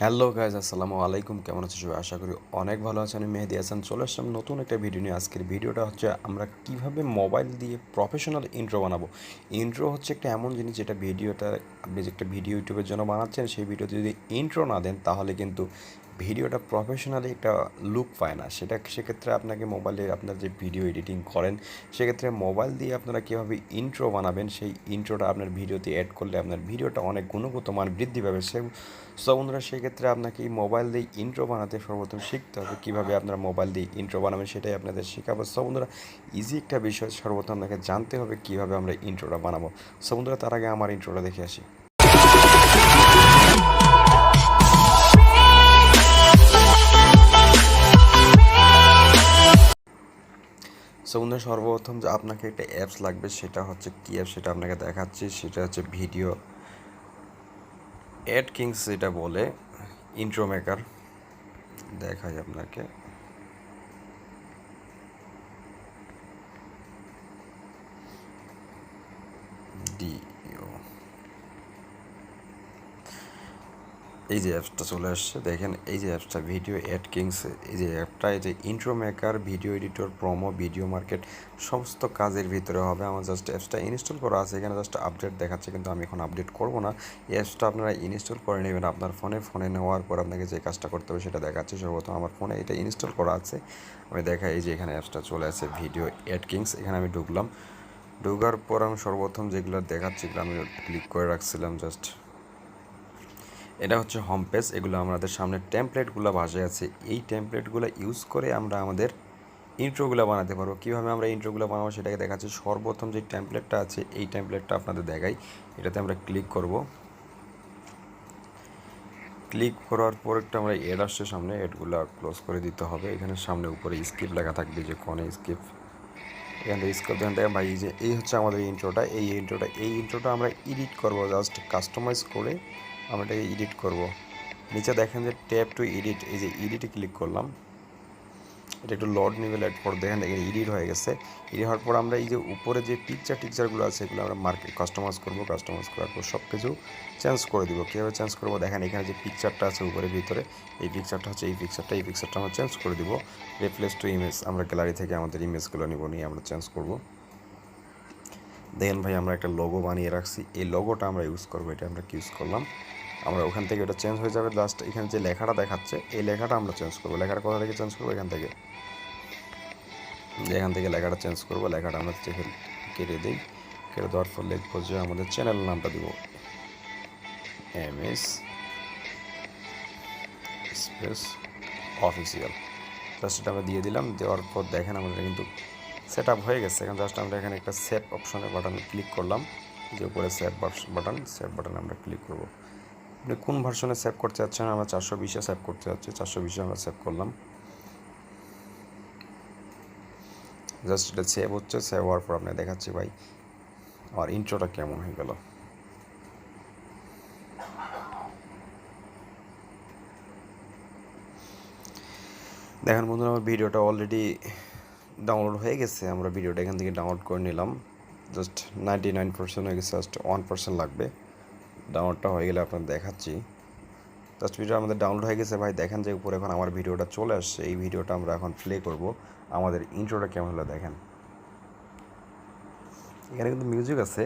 Hello guys, আসসালামু আলাইকুম। কেমন আছো সবাই? আশা করি অনেক ভালো আছেন। আমি মেহেদি হাসান চলে আসলাম নতুন একটা ভিডিও নিয়ে। আজকের ভিডিওটা হচ্ছে আমরা কিভাবে মোবাইল দিয়ে প্রফেশনাল ইন্ট্রো বানাবো। ইন্ট্রো হচ্ছে একটা এমন জিনিস যেটা আপনি যে একটা ভিডিও ইউটিউবের জন্য বানাচ্ছেন, সেই ভিডিওতে যদি ইন্ট্রো না দেন তাহলে কিন্তু ভিডিওটা প্রফেশনালি একটা লুক পায় না। সেক্ষেত্রে আপনাকে মোবাইলে আপনার যে ভিডিও এডিটিং করেন, সেক্ষেত্রে মোবাইল দিয়ে আপনারা কীভাবে ইন্ট্রো বানাবেন, সেই ইন্ট্রোটা আপনার ভিডিওতে অ্যাড করলে আপনার ভিডিওটা অনেক গুণগত মান বৃদ্ধি পাবে। বন্ধুরা, সেক্ষেত্রে আপনাকে এই মোবাইল দিয়ে ইন্ট্রো বানাতে সর্বপ্রথম শিখতে হবে। কীভাবে আপনারা মোবাইল দিয়ে ইন্ট্রো বানাবেন সেটাই আপনাদের শেখাবো। বন্ধুরা, ইজি একটা বিষয়, সর্বপ্রথম আপনাকে জানতে হবে কীভাবে আমরা ইন্ট্রোটা বানাবো। বন্ধুরা, তার আগে আমার ইন্ট্রোটা দেখে আসি। বন্ধুরা, সর্বপ্রথম যে আপনাকে একটা অ্যাপস লাগবে, সেটা হচ্ছে কী অ্যাপ সেটা আপনাকে দেখাচ্ছি। সেটা হচ্ছে ভিডিও অ্যাড কিংস, যেটা বলে ইন্ট্রো মেকার। দেখাই আপনাকে। এই যে অ্যাপসটা চলে আসছে, দেখেন এই যে অ্যাপসটা ভিডিও অ্যাড কিংস। এই যে অ্যাপটা, এই যে intro maker, video editor, promo, video market সমস্ত কাজের ভিতরে হবে। আমার জাস্ট অ্যাপসটা ইনস্টল করা আছে, এখানে জাস্ট আপডেট দেখাচ্ছে, কিন্তু আমি এখন আপডেট করব না। এই অ্যাপসটা আপনারা ইনস্টল করে নেবেন আপনার ফোনে নেওয়ার পর আপনাকে যে কাজটা করতে হবে সেটা দেখাচ্ছে। সর্বপ্রথম আমার ফোনে এটা ইনস্টল করা আছে, আমি দেখাই। এই যে এখানে অ্যাপসটা চলে আসছে ভিডিও অ্যাড কিংস, এখানে আমি ঢুকার পর আমি সর্বপ্রথম যেগুলো দেখাচ্ছি আমি ক্লিক করে রাখছিলাম। জাস্ট এটা হচ্ছে হোম পেজ। এগুলো আমাদের সামনে টেমপ্লেটগুলো ভাষায় আছে, এই টেমপ্লেটগুলো ইউজ করে আমরা আমাদের ইন্ট্রোগুলো বানাতে পারবো। কীভাবে আমরা ইন্ট্রোগুলো বানাবো সেটাকে দেখাচ্ছি। সর্বপ্রথম যে টেমপ্লেটটা আছে, এই টেমপ্লেটটা আপনাদের দেখাই। এটাতে আমরা ক্লিক করব। ক্লিক করার পর একটা আমরা এড আসছে সামনে, এডগুলো ক্লোজ করে দিতে হবে। এখানে সামনে উপরে স্কিপ লেখা থাকবে, যে কোনে স্কিপ, এখান থেকে স্কিপ দেন ভাই। এই হচ্ছে আমাদের ইন্ট্রোটা। এই ইন্ট্রোটা আমরা এডিট করব, জাস্ট কাস্টমাইজ করে আমরা এটাকে এডিট করব। নিচে দেখেন যে ট্যাপ টু এডিট, এই যে এডিটে ক্লিক করলাম, এটা একটু লোড নিবে। লাইট পর দেখেন এডিট হয়ে গেছে। এডিট হওয়ার পর আমরা এই যে উপরে যে টিকচারগুলো আছে, এগুলো আমরা কাস্টমাইজ করবো। কাস্টমাইজ করার পর সব কিছু চেঞ্জ করে দিব। কীভাবে চেঞ্জ করবো দেখেন, এখানে যে পিকচারটা আছে উপরে ভিতরে, এই পিকচারটা হচ্ছে এই পিকচারটা আমরা চেঞ্জ করে দিব। রিপ্লেস টু ইমেজ, আমরা গ্যালারি থেকে আমাদের ইমেজগুলো নিয়ে আমরা চেঞ্জ করব। দেখেন ভাই, আমরা একটা লোগো বানিয়ে রাখছি, এই লোগোটা আমরা ইউজ করবো। এটা আমরা ইউজ করলাম, আমরা ওখান থেকে ওটা চেঞ্জ হয়ে যাবে। লাস্ট এখানে যে লেখাটা দেখাচ্ছে, এই লেখাটা আমরা চেঞ্জ করবো। লেখাটা কোথা থেকে চেঞ্জ করবো? এখান থেকে লেখাটা চেঞ্জ করবো। লেখাটা আমরা কেটে দিই। কেটে দেওয়ার পর লিখবো যে আমাদের চ্যানেল নামটা দিব MS স্পেস অফিসিয়াল। জাস্ট এটা আমরা দিয়ে দিলাম। দেওয়ার পর দেখেন আমাদের কিন্তু সেট আপ হয়ে গেছে। এখন জাস্ট আমরা এখানে একটা সেভ অপশনে বাটনে ক্লিক করলাম, যে উপরে সেভ বাটনে আমরা ক্লিক করবো। আপনি কোন ভার্সনে সেভ করতে চাচ্ছেন? আমরা 420-এ সেভ করতে চাচ্ছি, 420-এ আমরা সেভ করলাম। জাস্ট এটা সেভ হচ্ছে। সেভ হওয়ার পর আপনি দেখাচ্ছি ভাই আমার ইন্ট্রোটা কেমন হয়ে গেল। দেখেন বন্ধুরা, আমার ভিডিওটা অলরেডি ডাউনলোড হয়ে গেছে। আমরা ভিডিওটা এখান থেকে ডাউনলোড করে নিলাম। জাস্ট 99% হয়ে গেছে, জাস্ট 1% লাগবে। ডাউনলোডটা হয়ে গেলে আপনার দেখাচ্ছি। জাস্ট ভিডিও আমাদের ডাউনলোড হয়ে গেছে ভাই। দেখেন যে উপরে এখন আমার ভিডিওটা চলে আসছে। এই ভিডিওটা আমরা এখন প্লে করব। আমাদের ইন্ট্রোটা কেমন হলো দেখেন। এখানে কিন্তু মিউজিক আছে,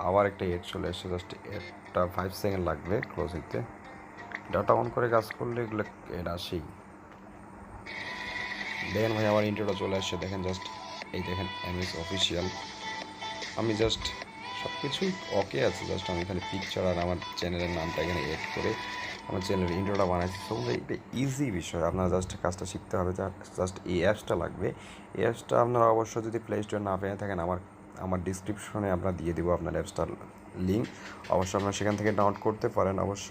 আবার একটা এড চলে আসছে। জাস্ট এডটা 5 সেকেন্ড লাগবে ক্লোজ হইতে। ডাটা অন করে কাজ করলে এগুলো এড আসেই। দেখেন ভাই, আমার ইন্ট্রোটা চলে আসছে। দেখেন জাস্ট, এই দেখেন MS অফিসিয়াল। আমি জাস্ট সব কিছুই ওকে আছে। জাস্ট আমি এখানে পিকচার আর আমার চ্যানেলের নামটা এখানে এড করে আমার চ্যানেলের ইন্ট্রোটা বানাইছি। সো এটা ইজি বিষয়, আপনারা জাস্ট কাজটা শিখতে হবে। জাস্ট এই অ্যাপসটা লাগবে। এই অ্যাপসটা আপনারা অবশ্যই যদি প্লে স্টোরে না পেয়ে থাকেন, আমার ডিসক্রিপশনে আমরা দিয়ে দেবো আপনার অ্যাপসটার লিঙ্ক। অবশ্যই আপনারা সেখান থেকে ডাউনলোড করতে পারেন। অবশ্য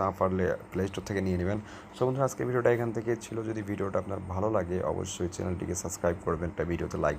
না পারলে প্লে স্টোর থেকে নিয়ে নেবেন। সো বন্ধুরা, আজকে ভিডিওটা এখান থেকে ছিল। যদি ভিডিওটা আপনার ভালো লাগে অবশ্যই চ্যানেলটিকে সাবস্ক্রাইব করবেন, একটা ভিডিওতে লাইক